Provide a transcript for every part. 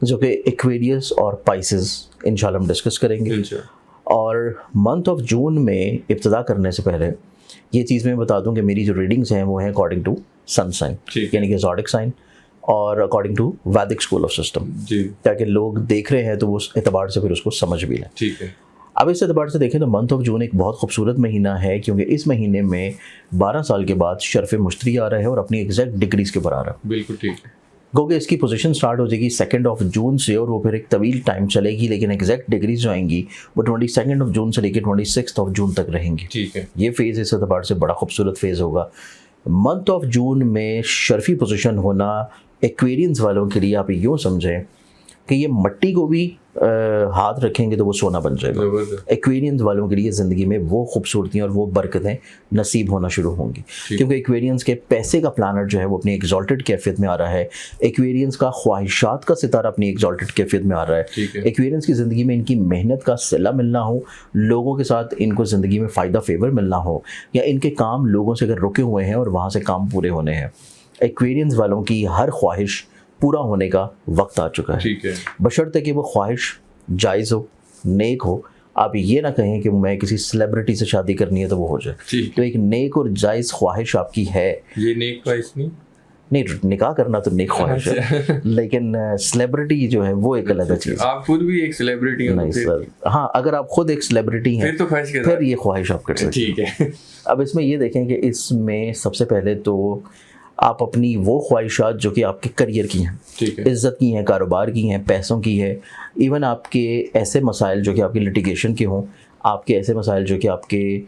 جو کہ ایکویریس اور پائسز انشاءاللہ ہم ڈسکس کریں گے. اور منتھ آف جون میں ابتدا کرنے سے پہلے یہ چیز میں بتا دوں کہ میری جو ریڈنگز ہیں وہ ہیں اکارڈنگ ٹو سن سائن, یعنی کہ زوڈک سائن, اور according to Vedic school of system, تاکہ لوگ دیکھ رہے ہیں تو وہ اس اعتبار سے پھر اس کو سمجھ بھی لیں. ٹھیک ہے. اب اس اعتبار سے دیکھیں تو منتھ آف جون ایک بہت خوبصورت مہینہ ہے, کیونکہ اس مہینے میں 12 سال کے بعد شرف مشتری آ رہا ہے اور اپنی ایگزیکٹ ڈگریز کے اوپر آ رہا ہے. بالکل ٹھیک ہے. گو کہ اس کی پوزیشن سٹارٹ ہو جائے گی 2 جون سے, اور وہ پھر ایک طویل ٹائم چلے گی, لیکن ایگزیکٹ ڈگریز جو آئیں گی وہ 22 جون سے لے کے 26 جون تک رہیں گی. ٹھیک ہے. یہ فیز اس اعتبار سے بڑا خوبصورت فیز ہوگا. منتھ آف جون میں شرفی پوزیشن ہونا ایکویرینس والوں کے لیے آپ یوں سمجھیں کہ یہ مٹی کو بھی ہاتھ رکھیں گے تو وہ سونا بن جائے گا. ایکویرینس والوں کے لیے زندگی میں وہ خوبصورتیاں اور وہ برکتیں نصیب ہونا شروع ہوں گی, کیونکہ ایکویرینس کے پیسے کا پلانٹ جو ہے وہ اپنی ایگزالٹڈ کیفیت میں آ رہا ہے. ایکویرینس کا خواہشات کا ستارہ اپنی ایگزالٹڈ کیفیت میں آ رہا ہے. ایکویرینس کی زندگی میں ان کی محنت کا صلہ ملنا ہو, لوگوں کے ساتھ ان کو زندگی میں فائدہ فیور ملنا ہو, یا ان کے کام لوگوں سے اگر رکے ہوئے ہیں اور وہاں سے کام پورے ہونے ہیں, ایکویرینس والوں کی ہر خواہش پورا ہونے کا وقت آ چکا ہے, بشرطے کہ وہ خواہش جائز ہو, نیک ہو. آپ یہ نہ کہیں کہ میں کسی سیلیبریٹی سے شادی کرنی ہے تو وہ ہو جائے. تو ایک نیک اور جائز خواہش آپ کی ہے. یہ نیک خواہش نہیں, نکاح کرنا تو نیک خواہش ہے, لیکن سیلیبریٹی جو ہے وہ ایک الگ چیز ہے. آپ خود بھی ایک سیلیبریٹی ہیں؟ نہیں سر, ہاں اگر آپ خود ایک سیلیبریٹی ہیں پھر یہ خواہش آپ کر سکتے ہیں. ٹھیک ہے. اب اس میں یہ دیکھیں کہ اس میں سب سے پہلے تو آپ اپنی وہ خواہشات جو کہ آپ کے کریئر کی ہیں, عزت کی ہیں, کاروبار کی ہیں, پیسوں کی ہے, ایون آپ کے ایسے مسائل جو کہ آپ کی لٹیگیشن کے ہوں, آپ کے ایسے مسائل جو کہ آپ کے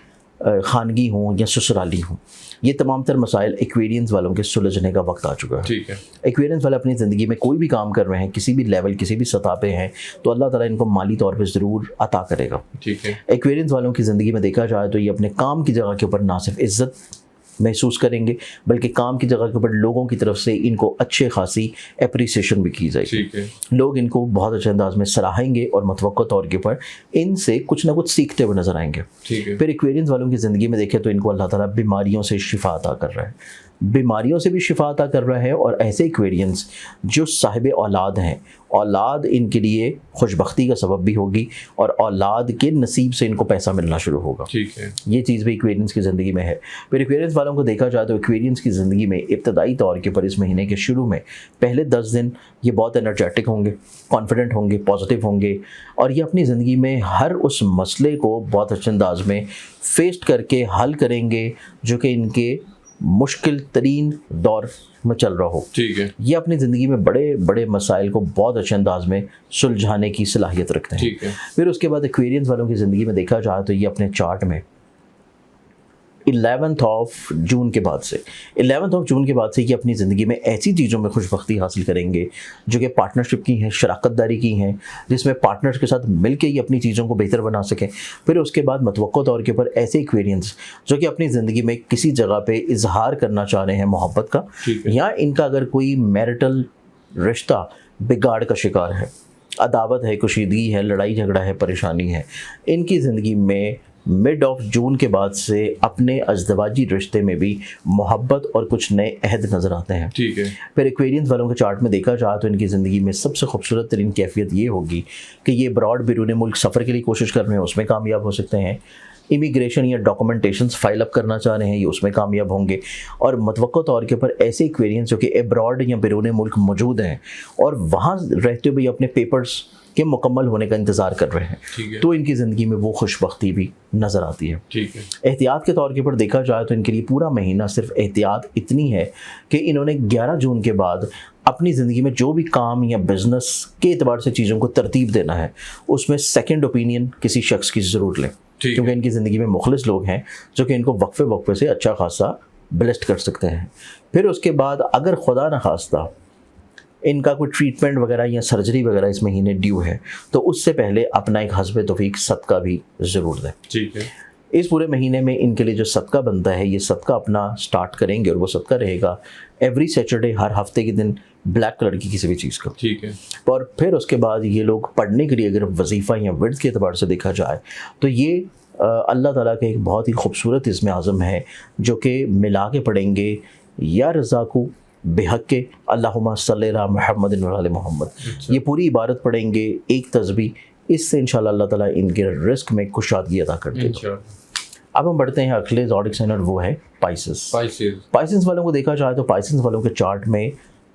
خانگی ہوں یا سسرالی ہوں, یہ تمام تر مسائل ایکویرینس والوں کے سلجھنے کا وقت آ چکا ہے. ایکویرینس والے اپنی زندگی میں کوئی بھی کام کر رہے ہیں, کسی بھی لیول کسی بھی سطح پہ ہیں, تو اللہ تعالیٰ ان کو مالی طور پہ ضرور عطا کرے گا. ایکویرینس والوں کی زندگی میں دیکھا جائے تو یہ اپنے کام کی جگہ کے اوپر نہ صرف عزت محسوس کریں گے, بلکہ کام کی جگہ کے اوپر لوگوں کی طرف سے ان کو اچھے خاصی اپریسیشن بھی کی جائے گی. لوگ ان کو بہت اچھے انداز میں سراہیں گے اور متوقع طور کے اوپر ان سے کچھ نہ کچھ سیکھتے ہوئے نظر آئیں گے. پھر ایکویرینس والوں کی زندگی میں دیکھیں تو ان کو اللہ تعالیٰ بیماریوں سے شفا عطا کر رہا ہے, بیماریوں سے بھی شفا عطا کر رہا ہے. اور ایسے ایکویرینس جو صاحب اولاد ہیں, اولاد ان کے لیے خوش بختی کا سبب بھی ہوگی, اور اولاد کے نصیب سے ان کو پیسہ ملنا شروع ہوگا. یہ چیز بھی ایکویرینس کی زندگی میں ہے. پھر ایکویرینس والوں کو دیکھا جائے تو ایکویرینس کی زندگی میں ابتدائی طور کے پر اس مہینے کے شروع میں پہلے 10 دن یہ بہت انرجیٹک ہوں گے, کانفیڈنٹ ہوں گے, پازیٹیو ہوں گے, اور یہ اپنی زندگی میں ہر اس مسئلے کو بہت اچھے انداز میں فیس کر کے حل کریں گے جو کہ ان کے مشکل ترین دور میں چل رہا ہو. یہ اپنی زندگی میں بڑے بڑے مسائل کو بہت اچھے انداز میں سلجھانے کی صلاحیت رکھتے ہیں. پھر اس کے بعد ایکویرینس والوں کی زندگی میں دیکھا جائے تو یہ اپنے چارٹ میں 11 جون کے بعد سے یہ اپنی زندگی میں ایسی چیزوں میں خوش بختی حاصل کریں گے جو کہ پارٹنرشپ کی ہیں, شراکت داری کی ہیں, جس میں پارٹنرز کے ساتھ مل کے یہ اپنی چیزوں کو بہتر بنا سکیں. پھر اس کے بعد متوقع طور کے اوپر ایسے ایکویرینس جو کہ اپنی زندگی میں کسی جگہ پہ اظہار کرنا چاہ رہے ہیں محبت کا, یا ان کا اگر کوئی میرٹل رشتہ بگاڑ کا شکار ہے, عداوت ہے, کشیدگی ہے, لڑائی جھگڑا ہے, پریشانی ہے, ان کی زندگی میں مڈ آف جون کے بعد سے اپنے ازدواجی رشتے میں بھی محبت اور کچھ نئے عہد نظر آتے ہیں. پھر ایکویرینس والوں کے چارٹ میں دیکھا جائے تو ان کی زندگی میں سب سے خوبصورت ترین کیفیت یہ ہوگی کہ یہ براڈ بیرون ملک سفر کے لیے کوشش کر رہے ہیں, اس میں کامیاب ہو سکتے ہیں. امیگریشن یا ڈاکومنٹیشنز فائل اپ کرنا چاہ رہے ہیں, یہ اس میں کامیاب ہوں گے. اور متوقع طور کے اوپر ایسے ایکویرینس جو کہ ابراڈ یا بیرون ملک موجود ہیں اور وہاں رہتے ہوئے اپنے پیپرز کے مکمل ہونے کا انتظار کر رہے ہیں, تو ان کی زندگی میں وہ خوش بختی بھی نظر آتی ہے. احتیاط کے طور کے اوپر دیکھا جائے تو ان کے لیے پورا مہینہ صرف احتیاط اتنی ہے کہ انہوں نے 11 جون کے بعد اپنی زندگی میں جو بھی کام یا بزنس کے اعتبار سے چیزوں کو ترتیب دینا ہے, اس میں سیکنڈ اوپینین کسی شخص کی ضرور لیں, کیونکہ ان کی زندگی میں مخلص لوگ ہیں جو کہ ان کو وقفے سے اچھا خاصا بلیسڈ کر سکتے ہیں. پھر اس کے بعد اگر خدا نخواستہ ان کا کوئی ٹریٹمنٹ وغیرہ یا سرجری وغیرہ اس مہینے ڈیو ہے, تو اس سے پہلے اپنا ایک حسب توفیق صدقہ بھی ضرور دیں. اس پورے مہینے میں ان کے لیے جو صدقہ بنتا ہے, یہ صدقہ اپنا سٹارٹ کریں گے, اور وہ صدقہ رہے گا ایوری سیٹرڈے, ہر ہفتے کے دن, بلیک کلر کی کسی بھی چیز کا. اور پھر اس کے بعد یہ لوگ پڑھنے کے لیے اگر وظیفہ یا ورد کے اعتبار سے دیکھا جائے تو یہ اللہ تعالیٰ کا ایک بہت ہی خوبصورت اسم اعظم ہے جو کہ ملا کے پڑھیں گے, یا رزاقو बेहक के अल्लाहुम्मा सल्ली अला मुहम्मद व आले मोहम्मद। ये पूरी इबारत पढ़ेंगे एक तस्बीह, इससे इंशाल्लाह अल्लाह ताला इनके रिस्क में कुशादगी अता कर देगा। अब हम बढ़ते हैं अगले ज़ोडिक साइन और वो है पाइसेस। पाइसेस वालों को देखा जाए तो पाइसेस वालों के चार्ट में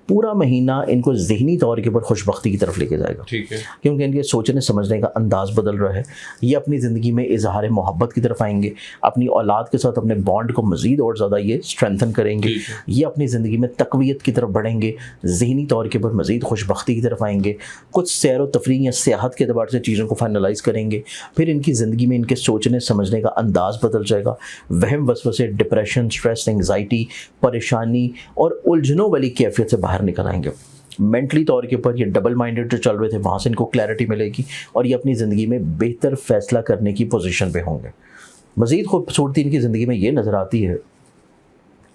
पूरा महीना इनको ज़हनी तौर के ऊपर खुशबख्ती की तरफ लेके जाएगा, ठीक है, क्योंकि इनके सोचने समझने का अंदाज़ बदल रहा है। ये अपनी ज़िंदगी में इजहार मोहब्बत की तरफ आएंगे, अपनी औलाद के साथ अपने बॉन्ड को मज़ीद और ज़्यादा ये स्ट्रेंथन करेंगे। ये अपनी ज़िंदगी में तक़वियत की तरफ बढ़ेंगे, ज़हनी तौर के ऊपर मज़ीद खुशबख्ती की तरफ आएंगे। कुछ सैर व तफरीह या सियाहत के अतबार से चीज़ों को फाइनलाइज़ करेंगे। फिर इनकी ज़िंदगी में इनके सोचने समझने का अंदाज़ बदल जाएगा। वहम वसवसे, डिप्रेशन, स्ट्रेस, एंग्जाइटी, परेशानी और उलझनों वाली कैफियत से बाहर निकल आएंगे। मेंटली तौर के ऊपर ये डबल माइंडेड जो चल रहे थे वहाँ से इनको क्लैरिटी मिलेगी और ये अपनी ज़िंदगी में बेहतर फ़ैसला करने की पोजीशन पे होंगे। मज़ीद खूबसूरती इनकी ज़िंदगी में ये नज़र आती है,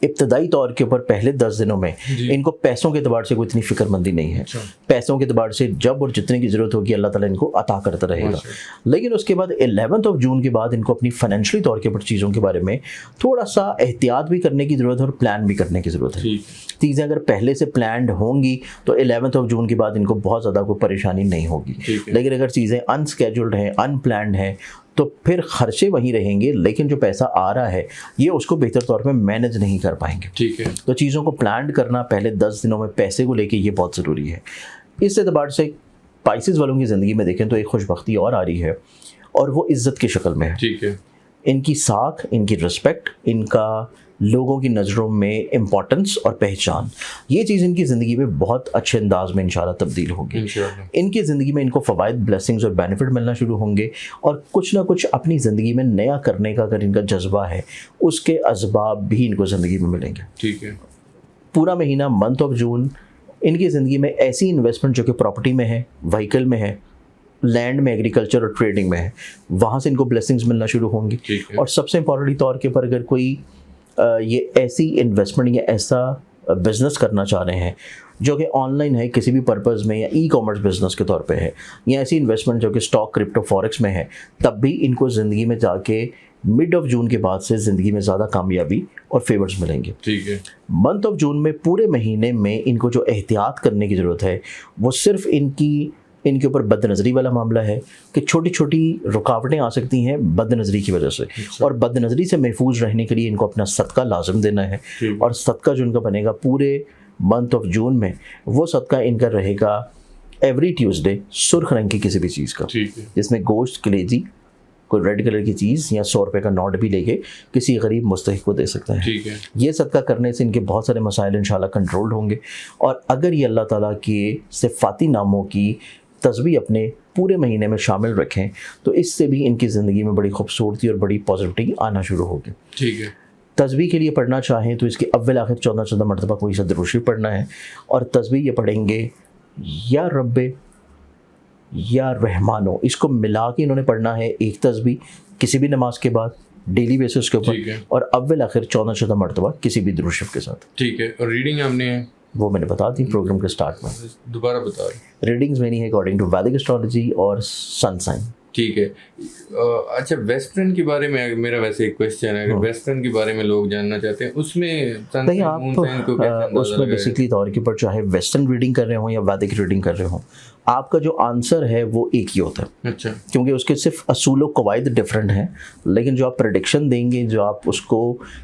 इब्तदाई तौर के ऊपर पहले 10 दिनों में इनको पैसों के अतबार से कोई इतनी फ़िक्रमंदी नहीं है। पैसों के अतबार से जब और जितने की ज़रूरत होगी अल्लाह ताला इनको अता करता रहेगा। लेकिन उसके बाद 11 जून के बाद इनको अपनी फाइनेंशियली तौर के ऊपर चीज़ों के बारे में थोड़ा सा एहतियात भी करने की ज़रूरत है और प्लान भी करने की ज़रूरत है। चीज़ें अगर पहले से प्लान्ड होंगी तो 11 जून के बाद इनको बहुत ज़्यादा कोई परेशानी नहीं होगी। लेकिन अगर चीज़ें अनस्केड्यूल्ड हैं, अनप्लान्ड हैं, तो फिर खर्चे वहीं रहेंगे, लेकिन जो पैसा आ रहा है ये उसको बेहतर तौर पे मैनेज नहीं कर पाएंगे। ठीक है, तो चीज़ों को प्लान करना पहले 10 दिनों में पैसे को लेके ये बहुत ज़रूरी है। इस एतबार से पाइसेस वालों की ज़िंदगी में देखें तो एक खुशबख्ती और आ रही है और वो इज़्ज़त की शक्ल में है। ठीक है, इनकी साख, इनकी रिस्पेक्ट, इनका लोगों की नज़रों में इम्पोर्टेंस और पहचान, ये चीज़ इनकी ज़िंदगी में बहुत अच्छे अंदाज में इंशाल्लाह तब्दील होगी। इनकी ज़िंदगी में इनको फ़वाइद, ब्लेसिंग्स और बेनिफिट मिलना शुरू होंगे और कुछ ना कुछ अपनी ज़िंदगी में नया करने का अगर इनका जज्बा है उसके असबाब भी इनको ज़िंदगी में मिलेंगे। ठीक है, पूरा महीना मंथ ऑफ जून इनकी ज़िंदगी में ऐसी इन्वेस्टमेंट जो कि प्रॉपर्टी में है, व्हीकल में है, लैंड में, एग्रीकल्चर और ट्रेडिंग में है, वहाँ से इनको ब्लेसिंग्स मिलना शुरू होंगी। और सबसे इम्पॉर्टेंटली तौर के ऊपर अगर कोई ये ऐसी इन्वेस्टमेंट या ऐसा बिज़नेस करना चाह रहे हैं जो कि ऑनलाइन है किसी भी पर्पज़ में या ई कॉमर्स बिज़नेस के तौर पे है, या ऐसी इन्वेस्टमेंट जो कि स्टॉक, क्रिप्टो, फॉरेक्स में है, तब भी इनको ज़िंदगी में जाके मिड ऑफ जून के बाद से ज़िंदगी में ज़्यादा कामयाबी और फेवर्स मिलेंगे। ठीक है, मंथ ऑफ जून में पूरे महीने में इनको जो एहतियात करने की ज़रूरत है वो सिर्फ इनके ऊपर बदनज़री वाला मामला है कि छोटी छोटी रुकावटें आ सकती हैं बदनज़री की वजह से, और बदनज़री से महफूज रहने के लिए इनको अपना सदका लाजम देना है। और सदका जो इनका बनेगा पूरे मंथ ऑफ जून में, वो सदका इनका रहेगा एवरी ट्यूसडे सुर्ख रंग की किसी भी चीज़ का, जिसमें गोश्त, कलेजी, कोई रेड कलर की चीज़ या 100 रुपये का नोट भी लेके किसी गरीब मुस्तहिक को दे सकते हैं। ठीक है, ये सदका करने से इनके बहुत सारे मसाइल इंशाल्लाह कंट्रोल्ड होंगे। और अगर ये अल्लाह ताला के सिफ़ाती नामों की तस्बीह अपने पूरे महीने में शामिल रखें तो इससे भी इनकी ज़िंदगी में बड़ी खूबसूरती और बड़ी पॉजिटिविटी आना शुरू होगी। ठीक है, तस्बीह के लिए पढ़ना चाहें तो इसके अव्वल आखिर 14 मरतबा कोई सा दुरूद पढ़ना है और तस्बीह ये पढ़ेंगे या रब्बे या रहमानो, इसको मिला के इन्होंने पढ़ना है एक तस्बीह किसी भी नमाज के बाद डेली बेसिस के ऊपर, और अव्वल आखिर 14 मरतबा किसी भी दुरूद शरीफ के साथ। ठीक है, और रीडिंग हमने वो मैंने बता दी प्रोग्राम के स्टार्ट में, दोबारा बता रहे। रीडिंग्स मेरी है अकॉर्डिंग टू वैदिक एस्ट्रोलॉजी और सन साइन। ठीक है, अच्छा वेस्टर्न के बारे में मेरा वैसे एक क्वेश्चन है, अगर वेस्टर्न के बारे में लोग जानना चाहते हैं उसमें नहीं, आप उसमें बेसिकली तौर के ऊपर चाहे वेस्टर्न रीडिंग कर रहे हो या वैदिक रीडिंग कर रहे हो, आपका जो आंसर है वो एक ही होता है। अच्छा, क्योंकि उसके सिर्फ असूल व कवायद डिफरेंट हैं, लेकिन जो आप प्रेडिक्शन देंगे, जो आप उसको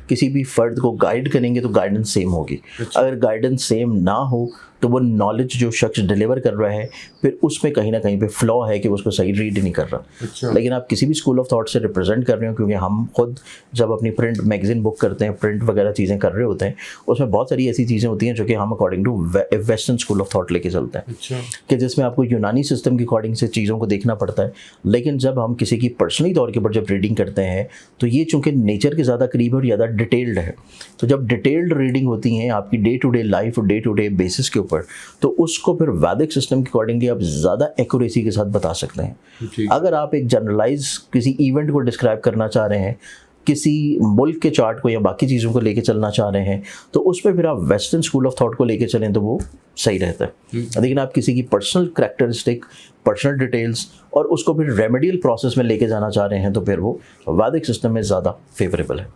किसी भी फ़र्द को गाइड करेंगे तो गाइडेंस सेम होगी। अगर गाइडेंस सेम ना हो तो वो नॉलेज जो शख्स डिलीवर कर रहा है फिर उसमें कहीं ना कहीं पे फ्लॉ है कि उसको सही रीड नहीं कर रहा। लेकिन आप किसी भी स्कूल ऑफ थॉट से रिप्रेजेंट कर रहे हो, क्योंकि हम खुद जब अपनी प्रिंट मैगजीन बुक करते हैं, प्रिंट वगैरह चीज़ें कर रहे होते हैं, उसमें बहुत सारी ऐसी चीज़ें होती हैं जो कि हम according to western school of thought लेके चलते हैं। कि जिसमें आपको यूनानी सिस्टम के अकॉर्डिंग से चीज़ों को देखना पड़ता है। लेकिन जब हम किसी की पर्सनली तौर के ऊपर जब रीडिंग करते हैं तो ये चूँकि नेचर के ज़्यादा करीब है और ज़्यादा डिटेल्ड है, तो जब डिटेल्ड रीडिंग होती हैं आपकी डे टू डे लाइफ और डे टू डे बेसिस के ऊपर, तो उसको फिर वैदिक सिस्टम के अकॉर्डिंगली आप ज़्यादा एक्यूरेसी के साथ बता सकते हैं। अगर आप एक जनरलाइज किसी इवेंट को डिस्क्राइब करना चाह रहे हैं, किसी मुल्क के चार्ट को या बाकी चीज़ों को लेके चलना चाह रहे हैं, तो उसमें फिर आप वेस्टर्न स्कूल ऑफ थॉट को लेके चलें तो वो सही रहता है। लेकिन आप किसी की पर्सनल करैक्टरिस्टिक, पर्सनल डिटेल्स और उसको फिर रेमेडियल प्रोसेस में लेके जाना चाह रहे हैं तो फिर वो वैदिक सिस्टम में ज़्यादा फेवरेबल है।